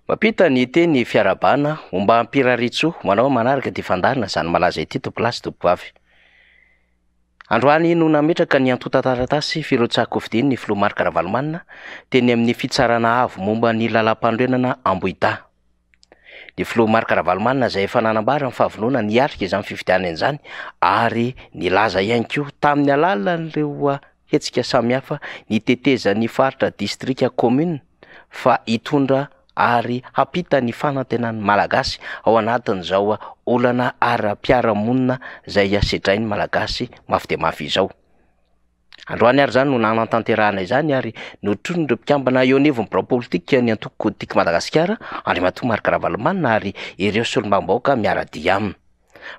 Mampita ny teny fiarabana momba ampiraritso manao manaraka ty fandarina zany malaza ity tompolasy tompoavy. Androany no nametraka ny antota taratasy firotsako fidiny ny filoha Marc Ravalomanina teny amin'ny fitsarana avo momba ny lalam-pandrenana Ambohida. Ny filoha Marc Ravalomanina izay efa nanambara ny fahavonona niatrika izany fifidianana izany ary nilaza ihany koa tamin'ny alalan'ireo hetsika samihafa niteteza ny faritra distrika commune fa hitondra ary hapita ny fanantenan'ny malagasy ao anatin'izao olana ara-piaramonina izay sedrain'ny malagasy mafy dia mafy izao. Androany ary zany no nanantanterahana izany ary notrondro mpikambana eo anivon'ny birao politika ny antoko tiky Madagasikara Andriamatoa Marc Ravalomanina ary ireo solombam-bahoaka miara-dia aminy.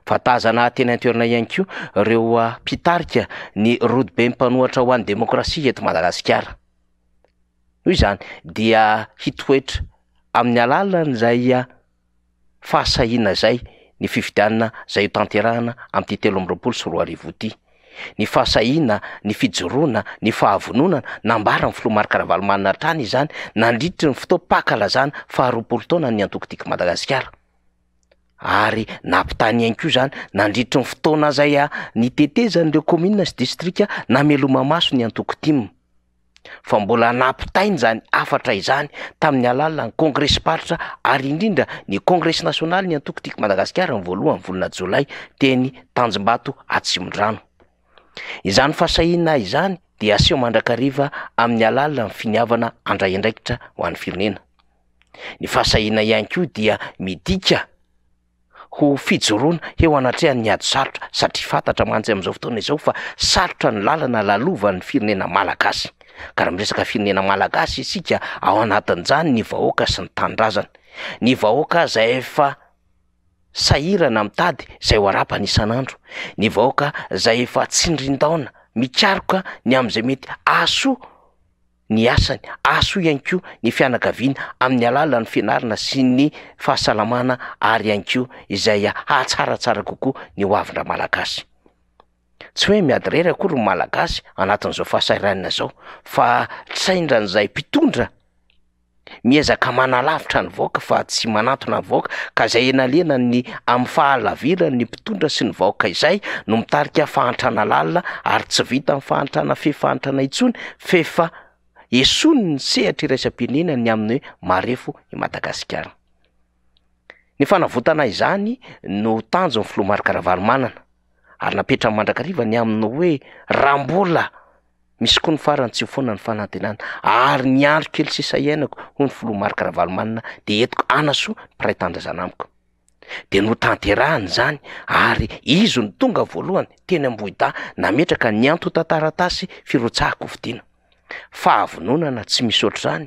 Fa tazana teny an-toerana ihany koa ireo mpitarika ny rodibe mpanohatra ho an'ny demokrasia eto Madagasikara. Noho izany dia hitoetra amin'ny alalan'izay fahasahiana zay ny fifidianana izay tanterahana amin'ity 2024 ity. Ny fahasahiana, ny fijoroana, ny fahavononana nambara ny filoha Marc Ravalomanina hatrany izany nandritry ny fotoam-pahakalazana faha-20 taona ny antoko tiky Madagasikara. Ary nampitany ihany koa zany nandritry ny fotoana izay nitetezan'ireo komina sy distrika nameloma maso ny antoko timo. Fa mbola nampitainy zany afatra izany tamin'ny alalan'ny kongresy paritra ary indrindra ny kongresy nasionaly ny antoko tiky Madagasikara ny voalohany volana Jolay teny Tanjombato Atsimondrano. Izany fahasahiana izany dia aseho mandrakariva amin'ny alalan'ny finiavana handray andraikitra ho an'ny firenena. Ny fahasahiana ihany koa dia midika ho fijoroana eo anatrehan'ny ady sarotra satria fantatra mantsy amin'izao fotoana izao fa sarotra ny lalana lalovan'ny firenena malagasy. Ka raha miresaka firenena malagasy isika ao anatin'izany ny vahoaka sy ny tanindrazana. Ny vahoaka izay efa sahirana mitady izay ho arapany isan'andro. Ny vahoaka izay efa tsindrin-taona mikaroka ny amin'izay mety aso ny asany, aso ihany koa ny fianakaviana amin'ny alalan'ny fianarana sy ny fahasalamana ary ihany koa izay hatsaratsara kokoa ny hoavindra malagasy. Tsy hoe miady rery akory ny malagasy anatin'izao fahasahiranana izao fa tsaindran'izay mpitondra miezaka manalavitra ny vahoaka fa tsy manatona ny vahoaka ka izay enalena ny amin'ny fahalavirany ny mpitondra sy ny vahoaka izay no mitarika fahantrana lalina ary tsy vita amin'ny fahantrana fefahantrana intsony fefa esony ny sehatra iraisam-pirenena ny amin'ny hoe marefo i Madagasikara. Ny fanavotana izany no tanjon'ny filoha Marc Ravalomanina ary napetra mandrakariva ny amin'ny hoe raha mbola misy koa ny farany tsy foana ny fanantenana ary ny andro kely sisa iainako ho ny filoha Marc Ravalomanina dia etiko anaso mpiray tandrazana amiko. Dia no tanterahany zany ary izy ny tonga voalohany teny Ambohida nametraka ny antota taratasy firotsahako fidiana. Fahavononana tsy misy ohatr'izany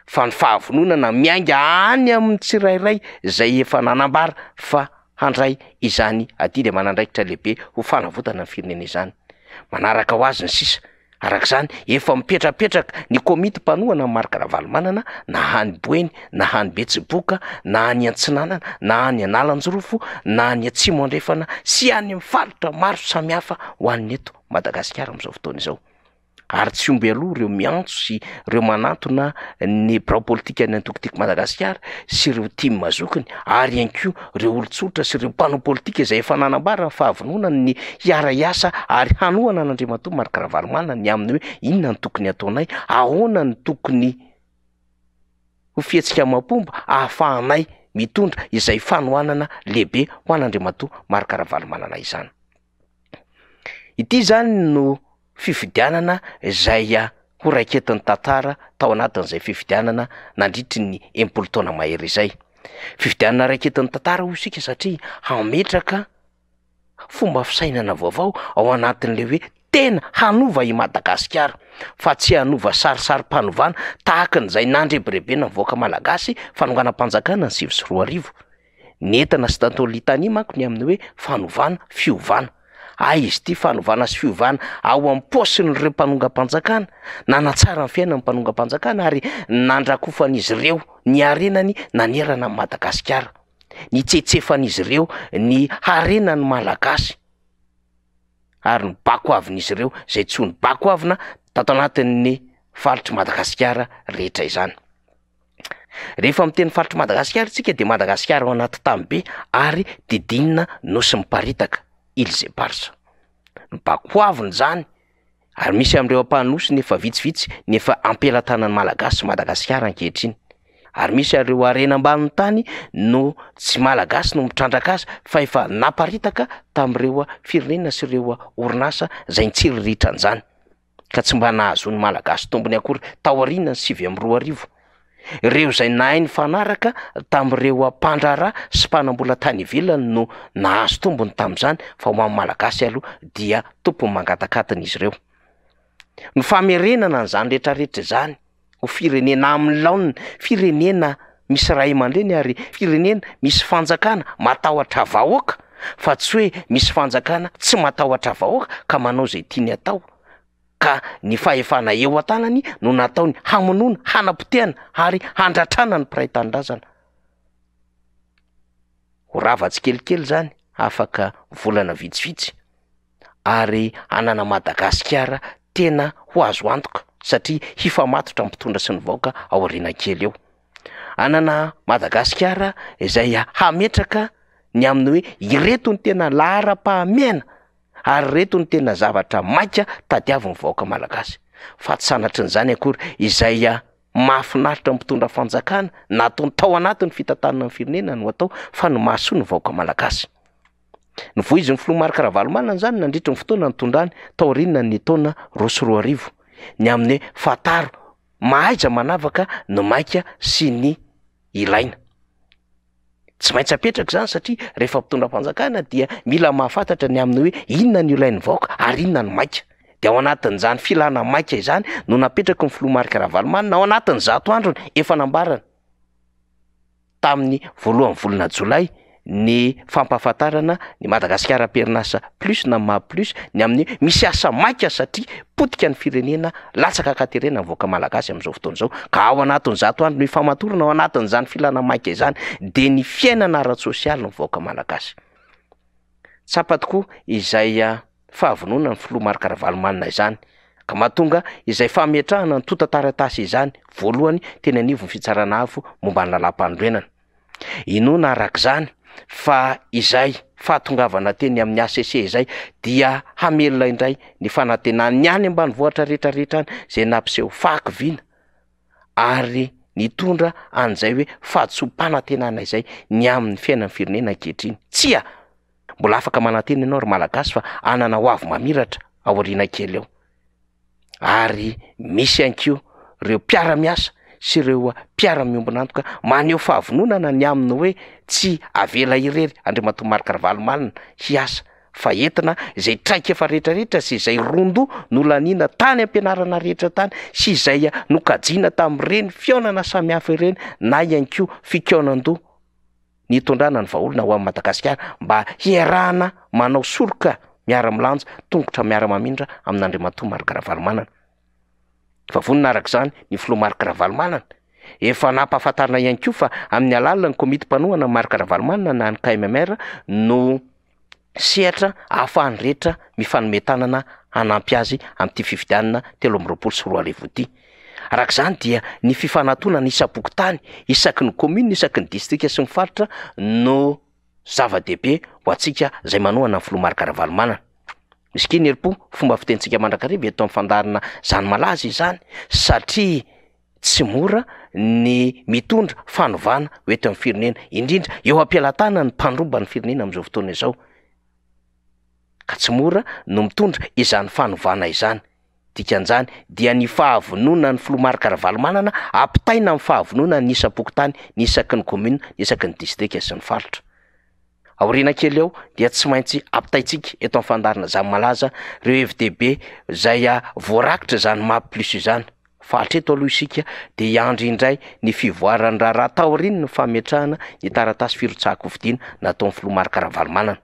fa ny fahavononana miainga any amin'ny tsirairay izay efa nanambara fa handray izany aty dia manandraikitra lehibe ho fanavotana ny firenena izany. Manaraka ho azy ny sisa arak'izany efa mipetrapetraka ny komity mpanohana Marc Ravalomanina na hany Boeny na hany Betsiboka na any Antsinanana na any Analanjorofo na any Atsimo andrefana sy any amin'ny faritra maro samihafa ho an'ny eto Madagasikara amin'izao fotoana izao. Ary tsy omby aloha ireo miantso sy ireo manatona ny birao politika ny antoko tiky Madagasikara sy ireo tima mazokiny ary ihany koa ireo olon-tsotra sy ireo mpanao politika izay efa nanambara ny fahavononany ny hiara-iasa ary hanohana an'Andriamatoa Marc Ravalomanina ny amin'ny hoe inona ny tokony ataonay, ahoana ny tokony ho fihetsika mapomba ahafahanay mitondra izay fanohanana lehibe ho an'Andriamatoa Marc Ravalomanina izany. Ity zany no fifidianana izay ho raiketin'ny tantara tao anatin'izay fifidianana nandritry ny 80 taona mahery izay. Fifidianana raiketin'ny tantara ho isika satria hametraka fomba fisainana vaovao ao anatin'le hoe tena hanova i Madagasikara fa tsy hanova sarisary-panovana tahaka n'izay nandrebirebena ny vahoaka malagasy fanonganam-panjakana ny 2024. Nentina sy tantolo litania manko ny amin'ny hoe fanovana fiovana. Izy ity fanovana sy fiovana ao amin'ny paosin'ireo mpanongam-panjakana nanatsara ny fiainan'ny mpanongam-panjakana ary nandrakofan'izy ireo ny harenany nanerana amin'ny Madagasikara, ny tsetsefan'izy ireo ny harenany malagasy ary ny bakoavin'izy ireo izay tsy ho ny bakoavina tato anatin'ny faritry Madagasikara rehetra izany. Rehefa miteny faritry Madagasikara tsika de Madagasikara ao anaty tambe ary didinina nosy miparitaka Îles et Parsa. Ny Bakoaviny zany ary misy am'ireo ampanosy nefa vitsivitsy nefa ampelatanan'ny Malagasy Madagasikara ankehitriny. Ary misy ireo arena ambanin'ny tany no tsy Malagasy no mitrandraka azy fa efa naparitaka tamin'ireo firenena sy ireo orinasa zay nitsiririitra an'izany ka tsy mba nahazo ny Malagasy tombony akory tao aoriana 7 ireo zay nahay ny fanaraka tamin'ireo mpandraharaha sy mpanambola tany ivelany no nahazo tombony tamin'izany fa ho amin'ny Malagasy aloha dia tompony mangatakatana izy ireo. Ny famerenana an'izany rehetrarehetra zany ho firenena amin'ny laonina, firenena misy ray aman-dreny ary firenena misy fanjakana matahotra vahoaka fa tsy hoe misy fanjakana tsy matahotra vahoaka ka manao zay tiany atao ka ny fahefana eo an-tanany no nataony hamonoana, hanapotehana ary handratrana ny mpiray tanindrazana. Ho ravatsy kelikely zany afaka volana vitsivitsy ary anana Madagasikara tena ho azo antoka satria hifamatotra mpitondra sy ny vahoaka ao aoriana kely eo. Anana Madagasikara izay hametraka ny amin'ny hoe ireto ny tena lahara-pahamehana ary reto ny tena zavatra maika tadiavin'ny vahoaka Malagasy. Fa tsy sanatr'izany akory izay mahafinaritra mpitondra fanjakana nataony tao anatin'ny fitantanana ny firenena no atao fa no mahasoa ny vahoaka Malagasy. Ny voizin'ny filoha Marc Ravalomanana zany nandritra ny fotoana nitondrany tao aoriana ny taona 2010 ny amin'ny fataro mahaiza manavaka no maika sy ny ilaina. Tsy maintsy apetraka zany satria rehefa mpitondra fanjakana dia mila mahafantatra ny amin'ny hoe inona ny ilain'ny vahoaka ary inona ny maika. De ao anatin'izany filana maika izany no napetraka ny filoha Marc Ravalomanana ao anatin'ny 100 androny efa nambarana tamin'ny voalohan'ny volana Jolay ny fampahafantarana ny Madagasikara Perinasa plus na ma plus ny amin'ny misy asa maika satria potika ny firenena latsaka katerena ny vahoaka Malagasy amin'izao fotoana izao ka ao anatin'ny 100 andro ny famatorana ao anatin'izany filana maika izany de ny fiainana ara-tsosialy ny vahoaka Malagasy. Tsapa tokoa izay fahavonona ny filoha Marc Ravalomanana izany ka mahatonga izay fametrahana ny tota-taratasy izany voalohany teny anivon'ny fitsarana avo momba ny lalam-pandroenana. Inona arak'izany fa izay fahatongavana teny amin'ny ACC izay dia hamelona indray ny fanantenany ny any ambanivohitra rehetrarehetra any zay nampiseho fahakiviana ary nitondra an'izay hoe fahatso-panantenana izay ny amin'ny fiainan'ny firenena ankehitriny. Tsia mbola afaka manantena ianao ry Malagasy fa anana ho avy mamiratra ao aoriana kely eo. Ary misy anko ireo mpiara-miasa sy ireo mpiara-miombona antoka maneho fahavononana ny aminy hoe tsy avela irery Andriamatoa Marc Ravalomanana hiasa fa entina izay traika efa rehetrarehetra sy izay rondo nolaniana tany ampianarana rehetra tany sy izay nokajiana tamin'ireny fionana samihafa ireny na ihany koa fikaonan-doha nitondrana ny vahaolona ho amin'ny Madagasikara mba hiarahana manao soroka miara-milanja tongotra miara-mamindra amin'Andriamatoa Marc Ravalomanana. Fa vonina arak'izany ny filoha Marc Ravalomanana efa nampahafantarina ihany koa fa amin'ny alalan'ny komity mpanohana Marc Ravalomanana na ny KMMR no sehatra ahafahany rehetra mifanome tanana hanampy azy amin'ity fifidianana 2024 ity. Arak'izany dia ny fifanatona ny isam-pokotany isaky ny commune isaky ny distrika sy ny faritra no zava-dehibe ho antsika zay manohana ny filoha Marc Ravalomanana. Misy kinyerpo fomba fitentsika mandrakariva eto amin'ny fandarana zany malaza izany satria tsy mora ny mitondra fanovana eto amin'ny firenena indrindra eo ampialatana ny mpandromba ny firenena amin'izao fotoana izao ka tsy mora no mitondra izany fanovana izany. Dikan'izany dia ny fahavonona ny filoha Marc Ravalomanana ampitaina amin'ny fahavonona ny isam-pokotany ny isaky ny commune ny isaky ny distrika sy ny faritra. Aoriana kely eo dia tsy maintsy ampitaitsika eto amin'ny fandarana zany malaza ireo FDB zay voarakitra zany MAP plus izany fa hatreto aloha isika dia hiandry indray ny fivoarany raha taoriany ny fametrahana ny taratasy firotsahako fidiana nataon'ny filoha Marc Ravalomanana.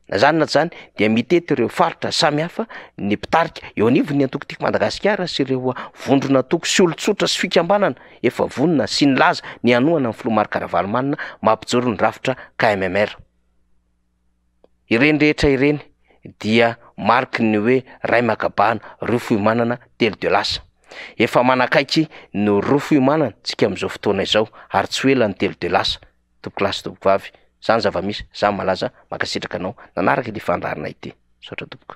Na zany na zany dia mitety ireo faritra samihafa ny mpitarika eo anivony antokotiky Madagasikara sy ireo vondrona toko sy olon-tsotra sy fikambanana efa vonona sy ny laza ny anohana amin'ny filoha Marc Ravalomanana mampijoro ny rafitra KMMR. Ireny rehetra ireny dia mariky ny hoe ray makabahana roa fiomanana telo de lasa efa manakaiky no rofo iomanana tsika am'izao fotoana izao ary tsy hoela ny telo de lasa tompoko lasy tompoko vavy zany zava-misy za malaza makasitraka anao nanaraka ity fandarina ity saotra tompoko